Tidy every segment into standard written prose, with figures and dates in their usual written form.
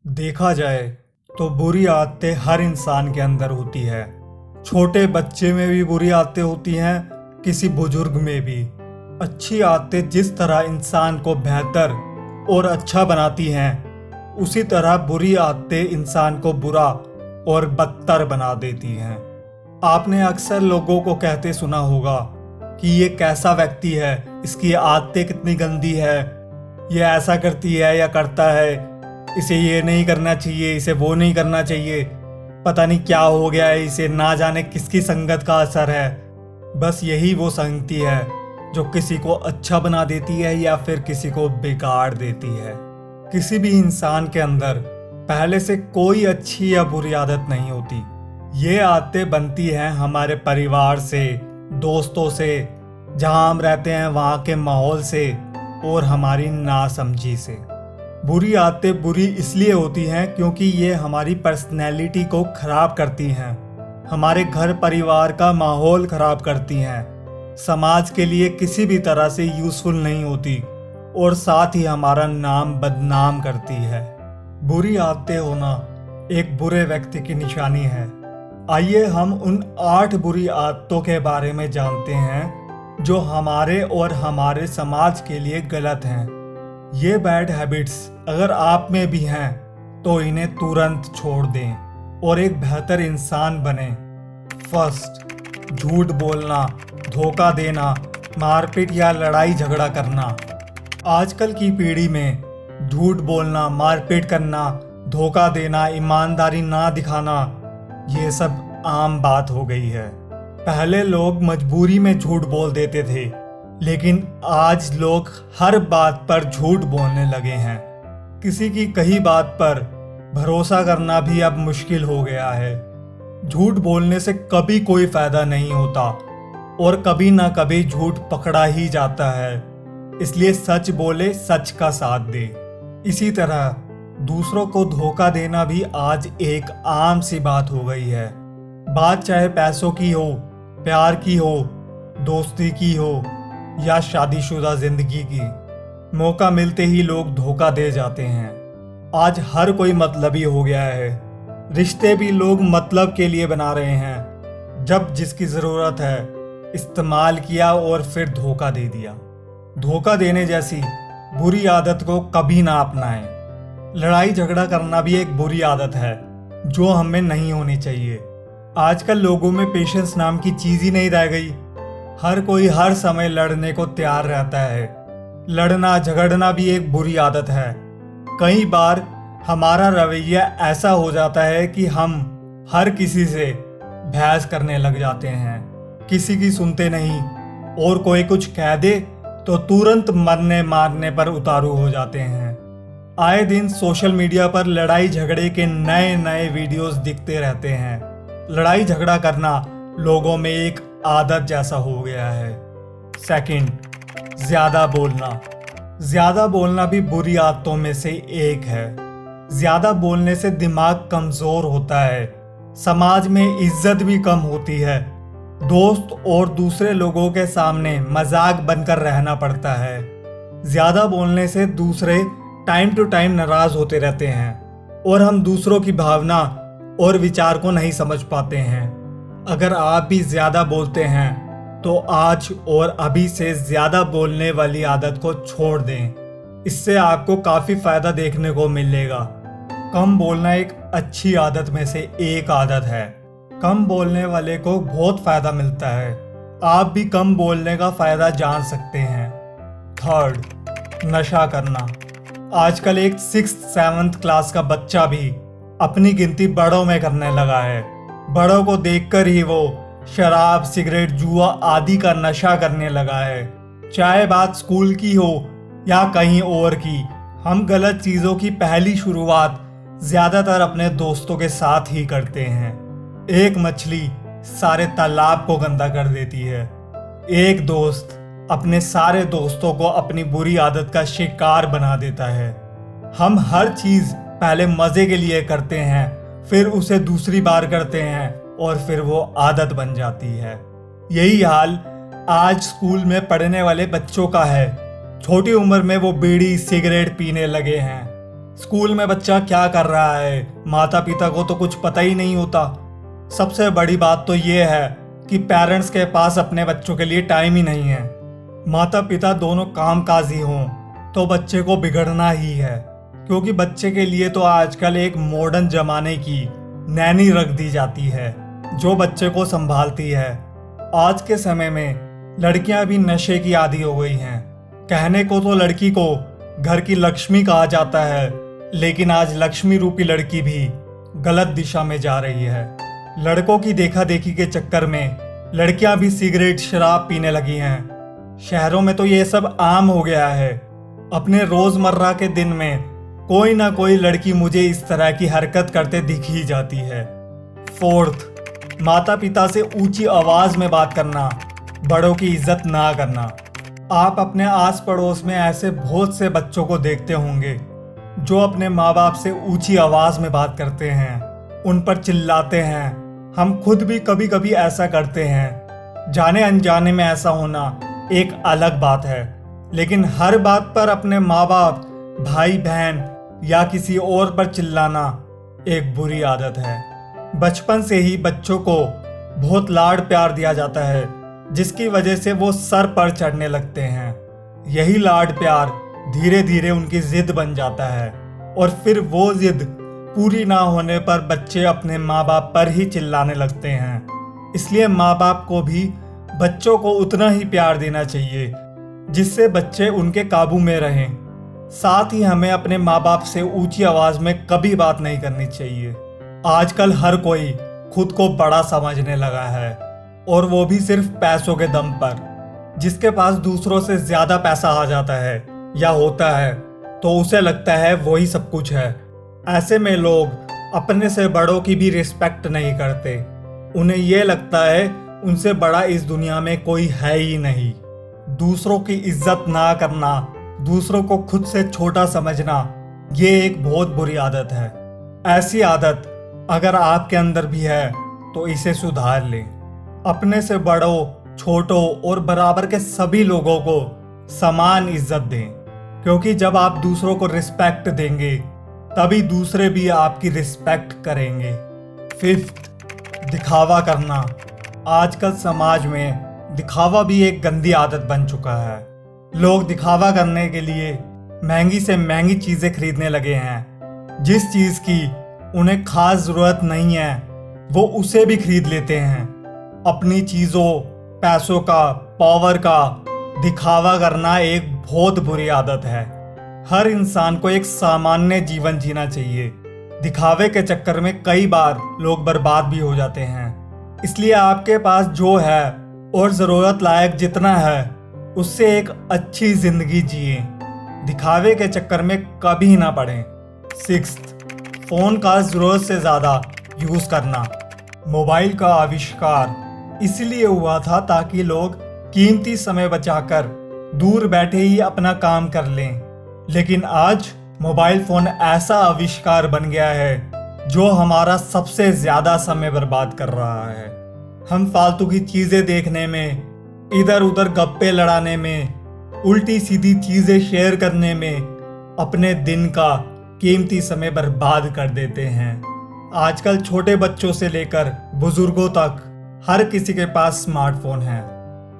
देखा जाए तो बुरी आदतें हर इंसान के अंदर होती है। छोटे बच्चे में भी बुरी आदतें होती हैं, किसी बुजुर्ग में भी। अच्छी आदतें जिस तरह इंसान को बेहतर और अच्छा बनाती हैं, उसी तरह बुरी आदतें इंसान को बुरा और बदतर बना देती हैं। आपने अक्सर लोगों को कहते सुना होगा कि ये कैसा व्यक्ति है, इसकी आदतें कितनी गंदी है, ये ऐसा करती है या करता है, इसे ये नहीं करना चाहिए, इसे वो नहीं करना चाहिए, पता नहीं क्या हो गया है इसे, ना जाने किसकी संगत का असर है। बस यही वो संगति है जो किसी को अच्छा बना देती है या फिर किसी को बिगाड़ देती है। किसी भी इंसान के अंदर पहले से कोई अच्छी या बुरी आदत नहीं होती। ये आदतें बनती हैं हमारे परिवार से, दोस्तों से, जहाँ हम रहते हैं वहाँ के माहौल से और हमारी नासमझी से। बुरी आदतें बुरी इसलिए होती हैं क्योंकि ये हमारी पर्सनैलिटी को खराब करती हैं, हमारे घर परिवार का माहौल खराब करती हैं, समाज के लिए किसी भी तरह से यूज़फुल नहीं होती और साथ ही हमारा नाम बदनाम करती है। बुरी आदतें होना एक बुरे व्यक्ति की निशानी है। आइए हम उन 8 बुरी आदतों के बारे में जानते हैं जो हमारे और हमारे समाज के लिए गलत हैं। ये बैड हैबिट्स अगर आप में भी हैं तो इन्हें तुरंत छोड़ दें और एक बेहतर इंसान बने। फर्स्ट, झूठ बोलना, धोखा देना, मारपीट या लड़ाई झगड़ा करना। आजकल की पीढ़ी में झूठ बोलना, मारपीट करना, धोखा देना, ईमानदारी ना दिखाना, ये सब आम बात हो गई है। पहले लोग मजबूरी में झूठ बोल देते थे, लेकिन आज लोग हर बात पर झूठ बोलने लगे हैं। किसी की कही बात पर भरोसा करना भी अब मुश्किल हो गया है। झूठ बोलने से कभी कोई फायदा नहीं होता और कभी ना कभी झूठ पकड़ा ही जाता है। इसलिए सच बोले, सच का साथ दे। इसी तरह दूसरों को धोखा देना भी आज एक आम सी बात हो गई है। बात चाहे पैसों की हो, प्यार की हो, दोस्ती की हो या शादीशुदा जिंदगी की, मौका मिलते ही लोग धोखा दे जाते हैं। आज हर कोई मतलबी हो गया है। रिश्ते भी लोग मतलब के लिए बना रहे हैं। जब जिसकी ज़रूरत है इस्तेमाल किया और फिर धोखा दे दिया। धोखा देने जैसी बुरी आदत को कभी ना अपनाएं। लड़ाई झगड़ा करना भी एक बुरी आदत है जो हमें नहीं होनी चाहिए। आजकल लोगों में पेशेंस नाम की चीज़ ही नहीं रह गई। हर कोई हर समय लड़ने को तैयार रहता है। लड़ना झगड़ना भी एक बुरी आदत है। कई बार हमारा रवैया ऐसा हो जाता है कि हम हर किसी से बहस करने लग जाते हैं, किसी की सुनते नहीं, और कोई कुछ कह दे तो तुरंत मरने मारने पर उतारू हो जाते हैं। आए दिन सोशल मीडिया पर लड़ाई झगड़े के नए नए वीडियोस दिखते रहते हैं। लड़ाई झगड़ा करना लोगों में एक आदत जैसा हो गया है। सेकंड, ज्यादा बोलना। ज्यादा बोलना भी बुरी आदतों में से एक है। ज्यादा बोलने से दिमाग कमजोर होता है, समाज में इज्जत भी कम होती है, दोस्त और दूसरे लोगों के सामने मजाक बनकर रहना पड़ता है। ज्यादा बोलने से दूसरे टाइम टू टाइम नाराज होते रहते हैं और हम दूसरों की भावना और विचार को नहीं समझ पाते हैं। अगर आप भी ज्यादा बोलते हैं तो आज और अभी से ज्यादा बोलने वाली आदत को छोड़ दें। इससे आपको काफी फायदा देखने को मिलेगा। कम बोलना एक अच्छी आदत में से एक आदत है। कम बोलने वाले को बहुत फायदा मिलता है। आप भी कम बोलने का फायदा जान सकते हैं। थर्ड, नशा करना। आजकल एक 6th-7th क्लास का बच्चा भी अपनी गिनती बड़ों में करने लगा है। बड़ों को देखकर ही वो शराब, सिगरेट, जुआ आदि का नशा करने लगा है। चाहे बात स्कूल की हो या कहीं और की, हम गलत चीज़ों की पहली शुरुआत ज़्यादातर अपने दोस्तों के साथ ही करते हैं। एक मछली सारे तालाब को गंदा कर देती है। एक दोस्त अपने सारे दोस्तों को अपनी बुरी आदत का शिकार बना देता है। हम हर चीज़ पहले मज़े के लिए करते हैं, फिर उसे दूसरी बार करते हैं और फिर वो आदत बन जाती है। यही हाल आज स्कूल में पढ़ने वाले बच्चों का है। छोटी उम्र में वो बीड़ी सिगरेट पीने लगे हैं। स्कूल में बच्चा क्या कर रहा है माता पिता को तो कुछ पता ही नहीं होता। सबसे बड़ी बात तो ये है कि पेरेंट्स के पास अपने बच्चों के लिए टाइम ही नहीं है। माता पिता दोनों कामकाजी हों तो बच्चे को बिगड़ना ही है, क्योंकि बच्चे के लिए तो आजकल एक मॉडर्न जमाने की नैनी रख दी जाती है जो बच्चे को संभालती है। आज के समय में लड़कियां भी नशे की आदी हो गई हैं। कहने को तो लड़की को घर की लक्ष्मी कहा जाता है, लेकिन आज लक्ष्मी रूपी लड़की भी गलत दिशा में जा रही है। लड़कों की देखा देखी के चक्कर में लड़कियां भी सिगरेट शराब पीने लगी हैं। शहरों में तो ये सब आम हो गया है। अपने रोजमर्रा के दिन में कोई ना कोई लड़की मुझे इस तरह की हरकत करते दिख ही जाती है। फोर्थ, माता पिता से ऊंची आवाज में बात करना, बड़ों की इज्जत ना करना। आप अपने आस पड़ोस में ऐसे बहुत से बच्चों को देखते होंगे जो अपने माँ बाप से ऊंची आवाज में बात करते हैं, उन पर चिल्लाते हैं। हम खुद भी कभी कभी ऐसा करते हैं। जाने अनजाने में ऐसा होना एक अलग बात है, लेकिन हर बात पर अपने माँ बाप, भाई बहन या किसी और पर चिल्लाना एक बुरी आदत है। बचपन से ही बच्चों को बहुत लाड प्यार दिया जाता है, जिसकी वजह से वो सर पर चढ़ने लगते हैं। यही लाड प्यार धीरे धीरे उनकी जिद बन जाता है और फिर वो जिद पूरी ना होने पर बच्चे अपने माँ बाप पर ही चिल्लाने लगते हैं। इसलिए माँ बाप को भी बच्चों को उतना ही प्यार देना चाहिए जिससे बच्चे उनके काबू में रहें। साथ ही हमें अपने माँ बाप से ऊंची आवाज में कभी बात नहीं करनी चाहिए। आजकल हर कोई खुद को बड़ा समझने लगा है, और वो भी सिर्फ पैसों के दम पर। जिसके पास दूसरों से ज्यादा पैसा आ जाता है या होता है तो उसे लगता है वही सब कुछ है। ऐसे में लोग अपने से बड़ों की भी रिस्पेक्ट नहीं करते। उन्हें यह लगता है उनसे बड़ा इस दुनिया में कोई है ही नहीं। दूसरों की इज्जत ना करना, दूसरों को खुद से छोटा समझना, ये एक बहुत बुरी आदत है। ऐसी आदत अगर आपके अंदर भी है तो इसे सुधार लें। अपने से बड़ों, छोटों और बराबर के सभी लोगों को समान इज्जत दें, क्योंकि जब आप दूसरों को रिस्पेक्ट देंगे तभी दूसरे भी आपकी रिस्पेक्ट करेंगे। फिफ्थ, दिखावा करना। आजकल समाज में दिखावा भी एक गंदी आदत बन चुका है। लोग दिखावा करने के लिए महंगी से महंगी चीजें खरीदने लगे हैं। जिस चीज की उन्हें खास जरूरत नहीं है वो उसे भी खरीद लेते हैं। अपनी चीजों, पैसों का, पावर का दिखावा करना एक बहुत बुरी आदत है। हर इंसान को एक सामान्य जीवन जीना चाहिए। दिखावे के चक्कर में कई बार लोग बर्बाद भी हो जाते हैं। इसलिए आपके पास जो है और जरूरत लायक जितना है उससे एक अच्छी जिंदगी जिए। दिखावे के चक्कर में कभी ना पड़ें। सिक्स्थ, फोन का जरूरत से ज्यादा यूज करना। मोबाइल का आविष्कार इसलिए हुआ था ताकि लोग कीमती समय बचाकर दूर बैठे ही अपना काम कर लें, लेकिन आज मोबाइल फोन ऐसा आविष्कार बन गया है जो हमारा सबसे ज्यादा समय बर्बाद कर रहा है। हम फालतू की चीजें देखने में, इधर उधर गप्पे लड़ाने में, उल्टी सीधी चीजें शेयर करने में अपने दिन का कीमती समय बर्बाद कर देते हैं। आजकल छोटे बच्चों से लेकर बुजुर्गों तक हर किसी के पास स्मार्टफोन है।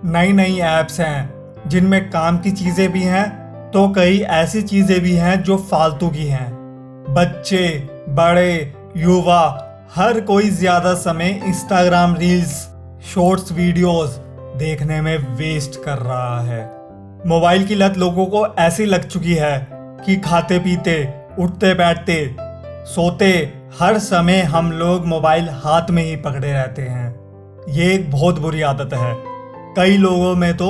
नई नई ऐप्स हैं जिनमें काम की चीजें भी हैं तो कई ऐसी चीजें भी हैं जो फालतू की हैं। बच्चे, बड़े, युवा हर कोई ज्यादा समय इंस्टाग्राम रील्स, शॉर्ट्स वीडियोस देखने में वेस्ट कर रहा है। मोबाइल की लत लोगों को ऐसी लग चुकी है कि खाते पीते, उठते बैठते, सोते हर समय हम लोग मोबाइल हाथ में ही पकड़े रहते हैं। ये एक बहुत बुरी आदत है। कई लोगों में तो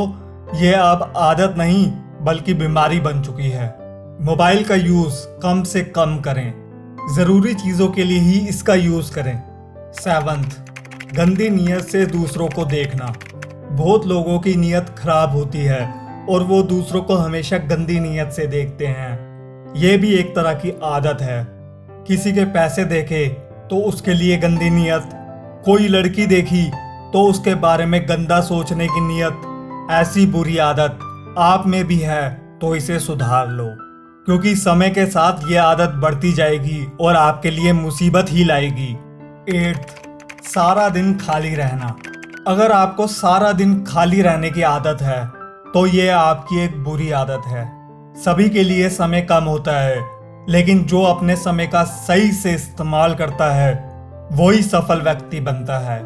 ये अब आदत नहीं बल्कि बीमारी बन चुकी है। मोबाइल का यूज कम से कम करें, जरूरी चीजों के लिए ही इसका यूज करें। सेवंथ, गंदी नीयत से दूसरों को देखना। बहुत लोगों की नीयत खराब होती है और वो दूसरों को हमेशा गंदी नीयत से देखते हैं। ये भी एक तरह की आदत है। किसी के पैसे देखे तो उसके लिए गंदी नीयत, कोई लड़की देखी तो उसके बारे में गंदा सोचने की नीयत। ऐसी बुरी आदत आप में भी है तो इसे सुधार लो। क्योंकि समय के साथ ये आदत बढ़ती जाएगी और आपके लिए मुसीबत ही लाएगी। 8, सारा दिन खाली रहना। अगर आपको सारा दिन खाली रहने की आदत है तो ये आपकी एक बुरी आदत है। सभी के लिए समय कम होता है, लेकिन जो अपने समय का सही से इस्तेमाल करता है वही सफल व्यक्ति बनता है।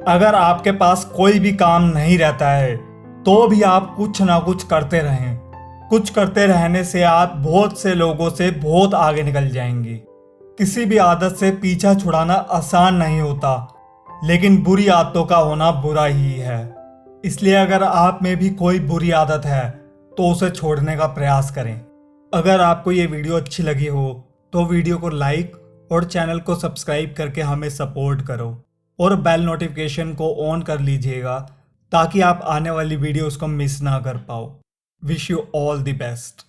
अगर आपके पास कोई भी काम नहीं रहता है तो भी आप कुछ ना कुछ करते रहें। कुछ करते रहने से आप बहुत से लोगों से बहुत आगे निकल जाएंगे। किसी भी आदत से पीछा छुड़ाना आसान नहीं होता, लेकिन बुरी आदतों का होना बुरा ही है। इसलिए अगर आप में भी कोई बुरी आदत है तो उसे छोड़ने का प्रयास करें। अगर आपको ये वीडियो अच्छी लगी हो तो वीडियो को लाइक और चैनल को सब्सक्राइब करके हमें सपोर्ट करो और बेल नोटिफिकेशन को ऑन कर लीजिएगा ताकि आप आने वाली वीडियोस को मिस ना कर पाओ। Wish you all the best.